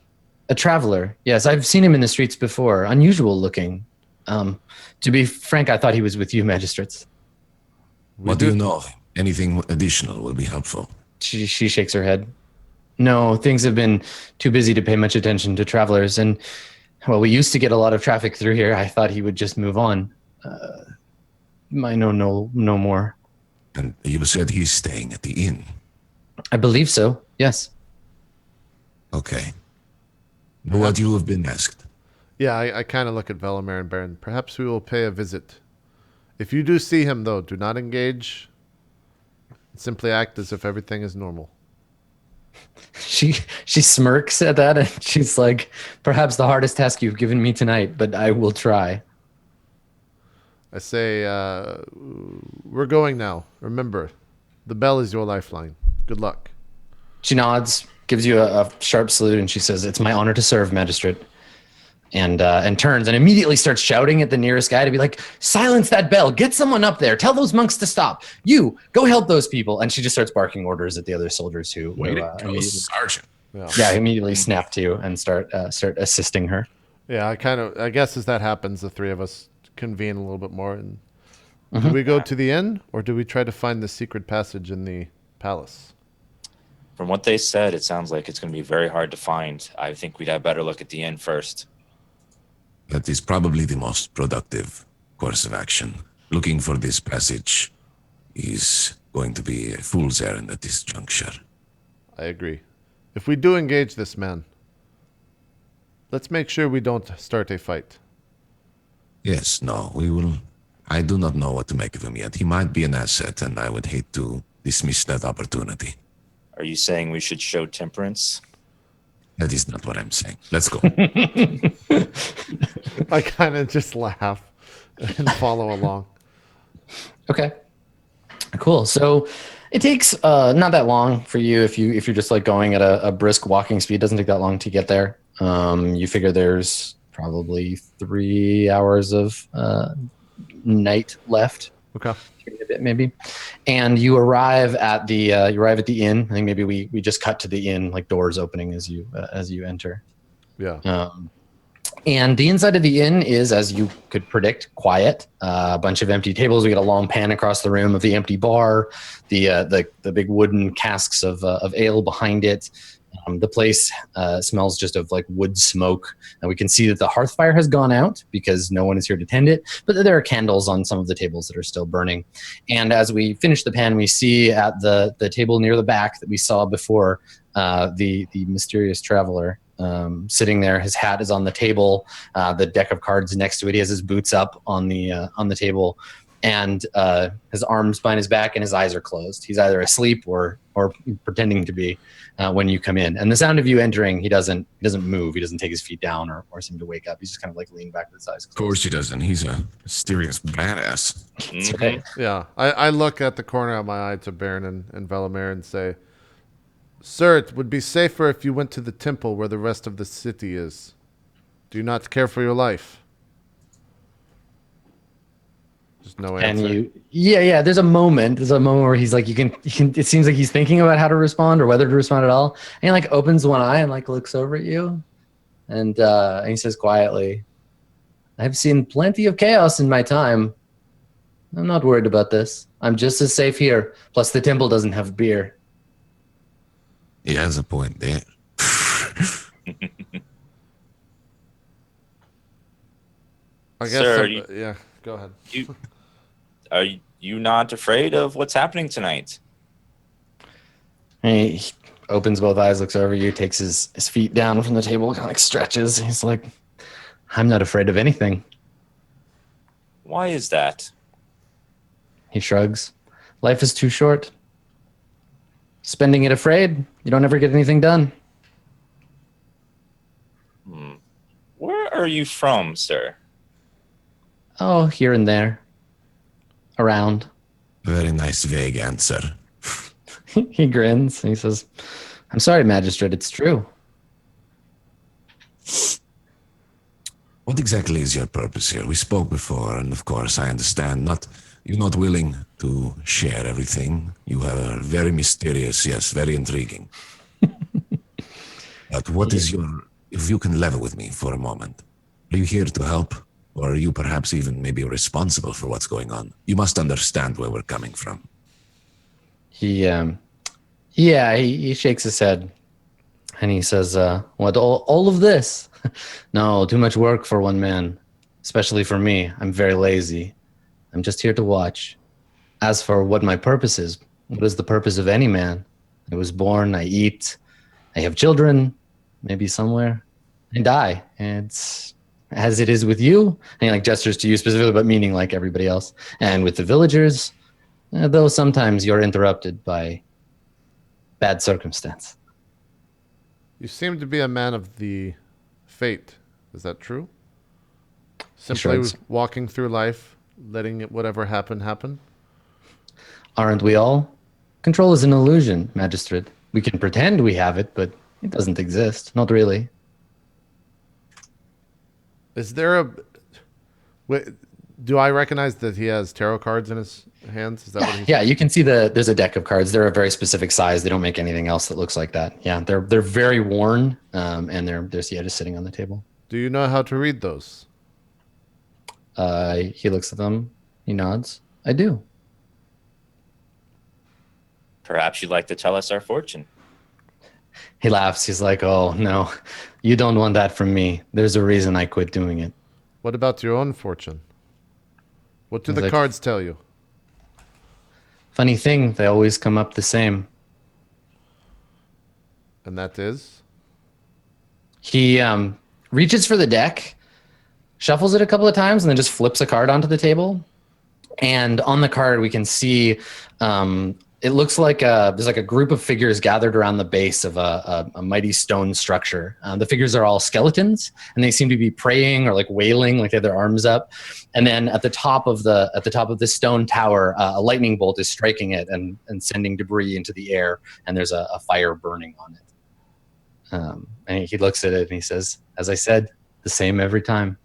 A traveler. Yes, I've seen him in the streets before. Unusual looking. To be frank, I thought he was with you, magistrates." What do you know? Anything additional will be helpful. She shakes her head. No, things have been too busy to pay much attention to travelers, and well, we used to get a lot of traffic through here. I thought he would just move on. I know no more. And you said he's staying at the inn? I believe so, yes. Okay. What you have been asked. Yeah, I kind of look at Velimir and Baron. Perhaps we will pay a visit. If you do see him, though, do not engage. Simply act as if everything is normal. She smirks at that and she's like, perhaps the hardest task you've given me tonight, but I will try. I say, we're going now. Remember, the bell is your lifeline. Good luck. She nods, gives you a sharp salute, and she says, "It's my honor to serve, magistrate." And turns and immediately starts shouting at the nearest guy to be like, "Silence that bell! Get someone up there! Tell those monks to stop! You go help those people!" And she just starts barking orders at the other soldiers who Way to go, immediately, Sergeant. immediately snap to and start assisting her. Yeah, I guess as that happens, the three of us convene a little bit more. And do we go to the inn, or do we try to find the secret passage in the palace? From what they said, it sounds like it's going to be very hard to find. I think we'd have better look at the inn first. That is probably the most productive course of action. Looking for this passage is going to be a fool's errand at this juncture. I agree. If we do engage this man, let's make sure we don't start a fight. Yes, no, we will. I do not know what to make of him yet. He might be an asset, and I would hate to dismiss that opportunity. Are you saying we should show temperance? That is not what I'm saying. Let's go. I kind of just laugh and follow along. Okay. Cool. So it takes not that long for you if you're just like going at a brisk walking speed. It doesn't take that long to get there. You figure there's probably 3 hours of night left. Okay. A bit maybe, and you arrive at the inn. I think maybe we just cut to the inn, like doors opening as you enter. Yeah. And the inside of the inn is, as you could predict, quiet. A bunch of empty tables. We get a long pan across the room of the empty bar, the big wooden casks of ale behind it. The place smells just of like wood smoke, and we can see that the hearth fire has gone out because no one is here to tend it, but there are candles on some of the tables that are still burning. And as we finish the pan, we see at the table near the back that we saw before, the mysterious traveler sitting there. His hat is on the table, the deck of cards next to it. He has his boots up on the table, and his arms behind his back and his eyes are closed. He's either asleep or pretending to be when you come in. And the sound of you entering, he doesn't move. He doesn't take his feet down or seem to wake up. He's just kind of like leaning back with his eyes closed. Of course he doesn't. He's a mysterious badass. That's okay. Yeah. I look at the corner of my eye to Baron and Velimir and say, "Sir, it would be safer if you went to the temple where the rest of the city is. Do you not care for your life?" Just no answer. And yeah. There's a moment where he's like, you can. It seems like he's thinking about how to respond or whether to respond at all. And he like opens one eye and like looks over at you, and he says quietly, "I've seen plenty of chaos in my time. I'm not worried about this. I'm just as safe here. Plus, the temple doesn't have beer." He has a point there. I guess. Sir, yeah. Go ahead. Are you not afraid of what's happening tonight? And he opens both eyes, looks over you, takes his feet down from the table, kind of like stretches. He's like, "I'm not afraid of anything." Why is that? He shrugs. "Life is too short. Spending it afraid, you don't ever get anything done." Where are you from, sir? Oh, here and there. Around. Very nice vague answer. He grins and he says, "I'm sorry, Magistrate, it's true." What exactly is your purpose here? We spoke before, and of course I understand you're not willing to share everything. You are very mysterious, yes, very intriguing. But what is if you can level with me for a moment, are you here to help? Or are you perhaps even maybe responsible for what's going on? You must understand where we're coming from. He shakes his head and he says, "What, all of this? No, too much work for one man, especially for me. I'm very lazy. I'm just here to watch. As for what my purpose is, what is the purpose of any man? I was born, I eat, I have children, maybe somewhere, and die. And it's as it is with you," and he like gestures to you specifically, but meaning like everybody else. "And with the villagers, though sometimes you're interrupted by bad circumstance. You seem to be a man of the fate. Is that true? Simply shrugs. walking through life, letting it, whatever happen, happen? Aren't we all? Control is an illusion, Magistrate. We can pretend we have it, but it doesn't exist. Not really. Is there a... Wait, do I recognize that he has tarot cards in his hands? Is that what he's... Yeah, you can see there's a deck of cards. They're a very specific size. They don't make anything else that looks like that. Yeah, they're very worn, and they're just sitting on the table. Do you know how to read those? He looks at them. He nods. I do. Perhaps you'd like to tell us our fortune. He laughs. He's like, "Oh no, you don't want that from me. There's a reason I quit doing it." What about your own fortune? What do He's the like, cards tell you? Funny thing, they always come up the same. And that is? He reaches for the deck, shuffles it a couple of times, and then just flips a card onto the table. And on the card, we can see it looks like there's like a group of figures gathered around the base of a mighty stone structure. The figures are all skeletons, and they seem to be praying or like wailing, like they have their arms up. And then at the top of the stone tower, a lightning bolt is striking it and sending debris into the air, and there's a fire burning on it. And he looks at it and he says, "As I said, the same every time."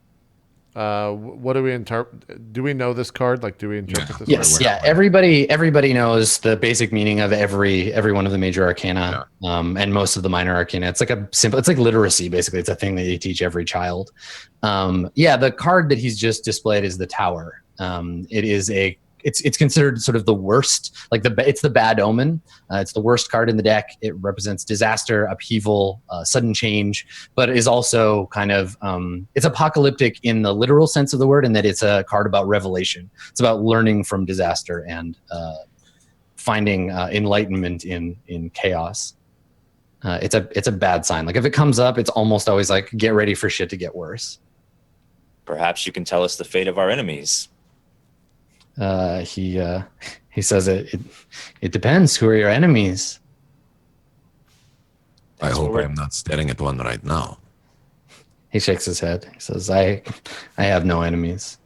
What do we interpret? Do we know this card? Like, do we interpret this Yes, card? yeah. Everybody knows the basic meaning of every one of the major arcana, and most of the minor arcana. It's like it's like literacy, basically. It's a thing that you teach every child. The card that he's just displayed is the Tower. It's considered sort of the worst, like it's the bad omen. It's the worst card in the deck. It represents disaster, upheaval, sudden change, but is also kind of it's apocalyptic in the literal sense of the word, in that it's a card about revelation. It's about learning from disaster and finding enlightenment in chaos. It's a bad sign. Like if it comes up, it's almost always like get ready for shit to get worse. Perhaps you can tell us the fate of our enemies. He says it depends. Who are your enemies? I hope I'm not staring at one right now. He shakes his head. He says, I have no enemies.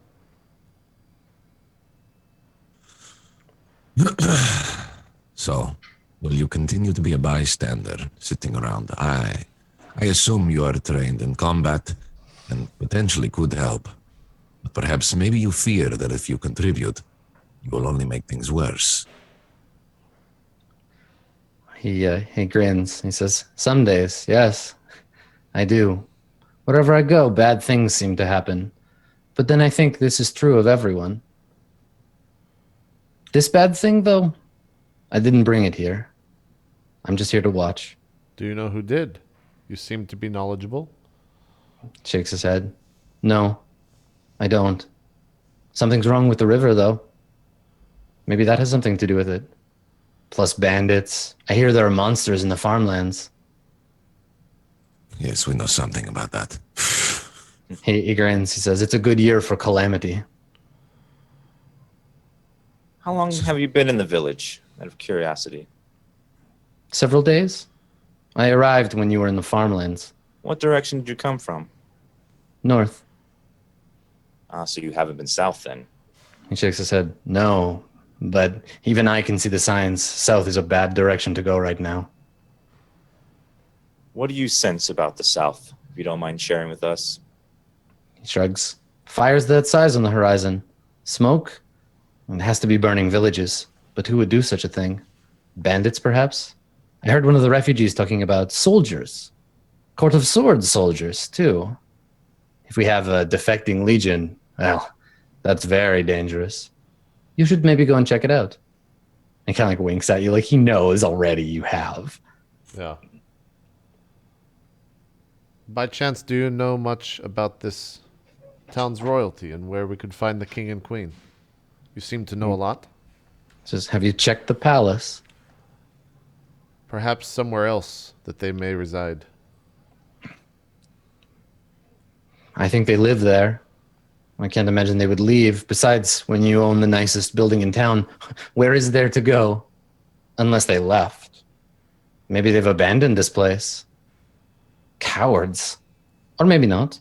So, will you continue to be a bystander sitting around? I assume you are trained in combat and potentially could help. But perhaps maybe you fear that if you contribute, you will only make things worse. He grins. He says, "Some days, yes, I do. Wherever I go, bad things seem to happen. But then I think this is true of everyone. This bad thing, though, I didn't bring it here. I'm just here to watch." Do you know who did? You seem to be knowledgeable. Shakes his head. "No, I don't. Something's wrong with the river, though. Maybe that has something to do with it. Plus bandits. I hear there are monsters in the farmlands." Yes, we know something about that. He grins. He says, "It's a good year for calamity." How long have you been in the village, out of curiosity? "Several days. I arrived when you were in the farmlands. What direction did you come from? North." So you haven't been south then. He shakes his head. "No, but even I can see the signs. South is a bad direction to go right now." What do you sense about the south, if you don't mind sharing with us? He shrugs. "Fires that size on the horizon. Smoke? It has to be burning villages. But who would do such a thing? Bandits, perhaps? I heard one of the refugees talking about soldiers. Court of Swords soldiers, too. If we have a defecting legion, well, that's very dangerous. You should maybe go and check it out." And kind of like winks at you, like he knows already you have. Yeah. By chance, do you know much about this town's royalty and where we could find the king and queen? You seem to know a lot. Says, "Have you checked the palace?" Perhaps somewhere else that they may reside. "I think they live there." I can't imagine they would leave. Besides, when you own the nicest building in town, where is there to go? Unless they left. Maybe they've abandoned this place. Cowards. Or maybe not.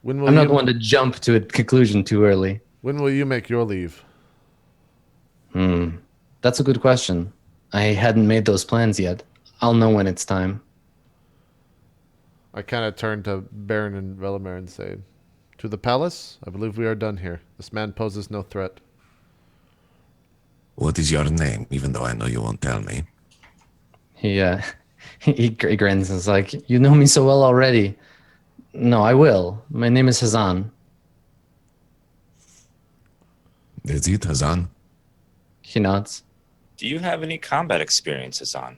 When will I'm not you the one to jump to a conclusion too early. when will you make your leave? That's a good question. I hadn't made those plans yet. I'll know when it's time. I kind of turn to Baron and Velimir and say, "To the palace. I believe we are done here. This man poses no threat." What is your name? Even though I know you won't tell me. He he grins and is like, "You know me so well already." No, I will. My name is Hazan. Is it Hazan? He nods. Do you have any combat experiences on?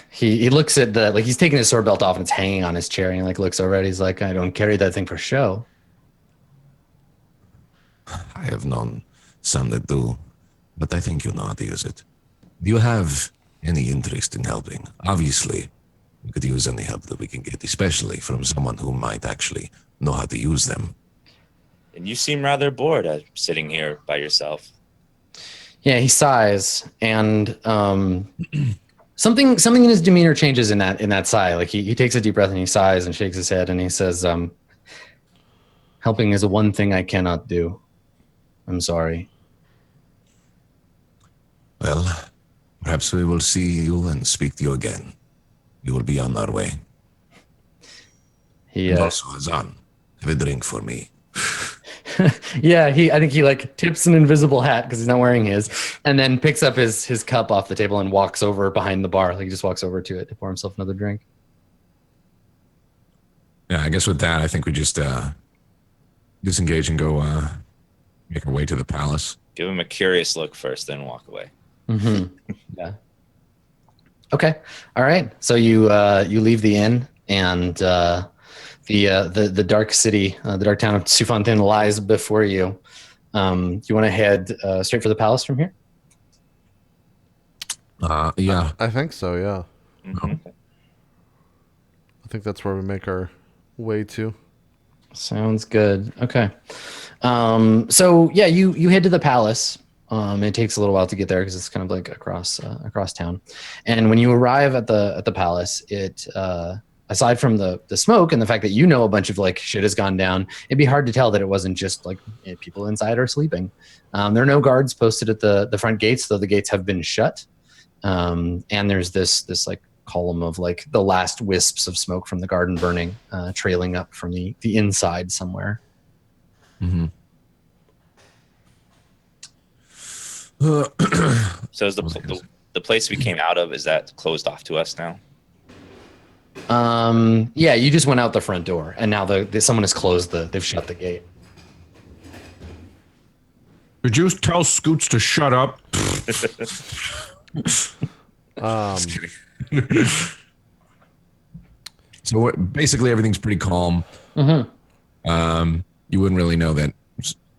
He looks at the he's taking his sword belt off and it's hanging on his chair and he looks over it. He's like, I don't carry that thing for show. I have known some that do, but I think you know how to use it. Do you have any interest in helping? Obviously, we could use any help that we can get, especially from someone who might actually know how to use them. And you seem rather bored sitting here by yourself. Yeah, he sighs and something in his demeanor changes in that sigh. Like he takes a deep breath and he sighs and shakes his head and he says, helping is one thing I cannot do. I'm sorry. Well, perhaps we will see you and speak to you again. We will be on our way. He And also, Hazan, have a drink for me. yeah, I think he tips an invisible hat because he's not wearing his, and then picks up his cup off the table and walks over behind the bar. Like he just walks over to it to pour himself another drink. Yeah, I guess with that, I think we just disengage and go make our way to the palace. Give him a curious look first, then walk away. Mm-hmm. Yeah. Okay. All right. So you leave the inn and the dark city, the dark town of Sufontaine lies before you. Do you want to head straight for the palace from here? Yeah. I think so. Yeah. Mhm. I think that's where we make our way to. Sounds good. Okay. So yeah, you head to the palace. It takes a little while to get there because it's kind of like across town. And when you arrive at the palace, it aside from the smoke and the fact that you know a bunch of shit has gone down, it'd be hard to tell that it wasn't just people inside are sleeping. There are no guards posted at the front gates, though the gates have been shut. And there's this column of the last wisps of smoke from the garden burning, trailing up from the inside somewhere. Mm-hmm. So is the place we came out of, is that closed off to us now? Yeah, you just went out the front door, and now someone has closed they've shut the gate. Could you tell Scoots to shut up? Just kidding. So basically, everything's pretty calm. Mm-hmm. You wouldn't really know that.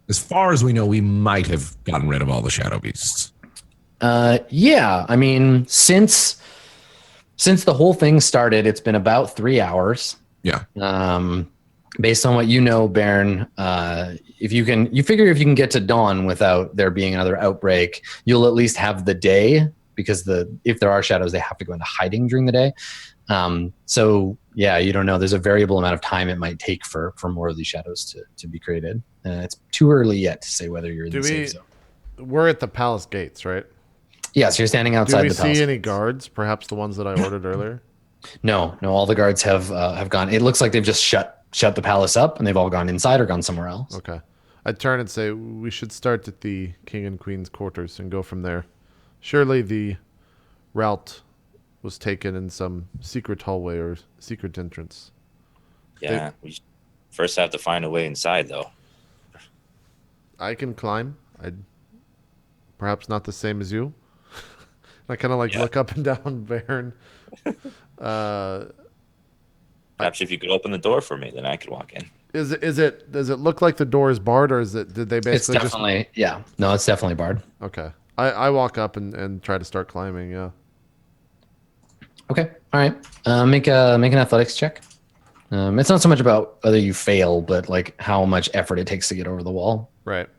As far as we know, we might have gotten rid of all the shadow beasts. Yeah, I mean, since the whole thing started, it's been about 3 hours. Yeah. Based on what you know, Baron, you figure if you can get to dawn without there being another outbreak, you'll at least have the day, because if there are shadows, they have to go into hiding during the day. So yeah, you don't know. There's a variable amount of time it might take for more of these shadows to be created. It's too early yet to say whether you're in the safe zone. We're at the palace gates, right? Yeah, so you're standing outside the palace. Do we see any guards? Perhaps the ones that I ordered earlier? No, all the guards have gone. It looks like they've just shut the palace up, and they've all gone inside or gone somewhere else. Okay. I'd turn and say we should start at the king and queen's quarters and go from there. Surely the route was taken in some secret hallway or secret entrance. Yeah, we first have to find a way inside, though. I can climb. Perhaps not the same as you. I kind of look up and down Baron. Perhaps if you could open the door for me, then I could walk in. Does it look like the door is barred, or did they basically it's definitely no, it's definitely barred. Okay. I walk up and try to start climbing, yeah. Okay. All right. Make an athletics check. It's not so much about whether you fail, but like how much effort it takes to get over the wall. Right.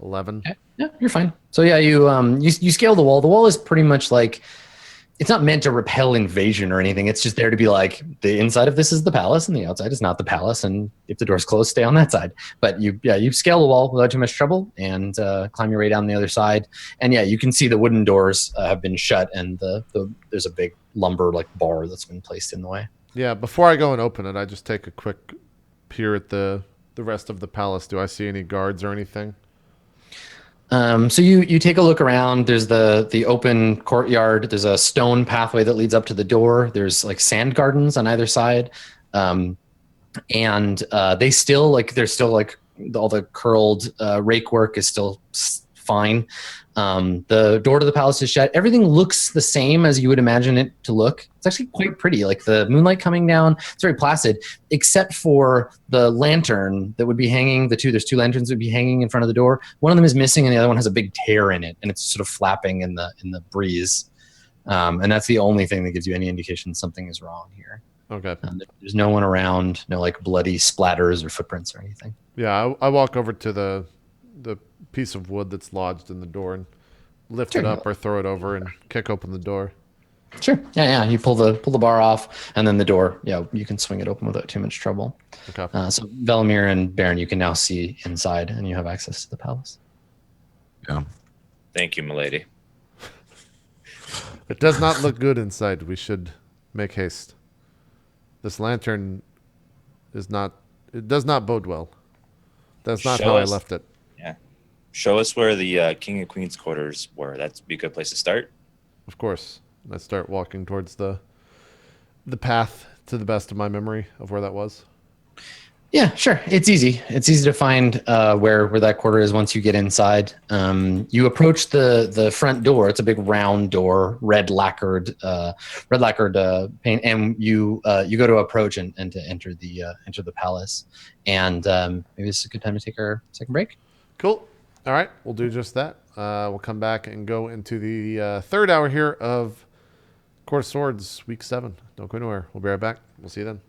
11. Okay. Yeah, you're fine. So yeah, you scale the wall. The wall is pretty much like, it's not meant to repel invasion or anything. It's just there to be like, the inside of this is the palace and the outside is not the palace. And if the door's closed, stay on that side. But you scale the wall without too much trouble and climb your way down the other side. And yeah, you can see the wooden doors have been shut and there's a big lumber like bar that's been placed in the way. Yeah, before I go and open it, I just take a quick peer at the rest of the palace. Do I see any guards or anything? So you take a look around. There's the open courtyard. There's a stone pathway that leads up to the door. There's like sand gardens on either side, and they're still like all the curled rake work is still fine. The door to the palace is shut. Everything looks the same as you would imagine it to look. It's actually quite pretty. Like the moonlight coming down, it's very placid, except for the lantern that would be hanging. There's two lanterns that would be hanging in front of the door. One of them is missing, and the other one has a big tear in it, and it's sort of flapping in the breeze. And that's the only thing that gives you any indication something is wrong here. Okay. There's no one around, no like bloody splatters or footprints or anything. Yeah, I walk over to the piece of wood that's lodged in the door and lift it up or throw it over and kick open the door. Sure. Yeah. You pull the bar off, and then the door. Yeah, you can swing it open without too much trouble. Okay. So Velimir and Baron, you can now see inside, and you have access to the palace. Yeah. Thank you, milady. It does not look good inside. We should make haste. This lantern does not bode well. That's not how I left it. Yeah. Show us where the king and queen's quarters were. That'd be a good place to start. Of course. I start walking towards the path to the best of my memory of where that was. Yeah, sure. It's easy. It's easy to find where that quarter is once you get inside. You approach the front door. It's a big round door, red lacquered paint, and you go to approach and to enter the palace. And maybe this is a good time to take our second break. Cool. All right, we'll do just that. We'll come back and go into the third hour here of Court of Swords, Week 7. Don't go anywhere. We'll be right back. We'll see you then.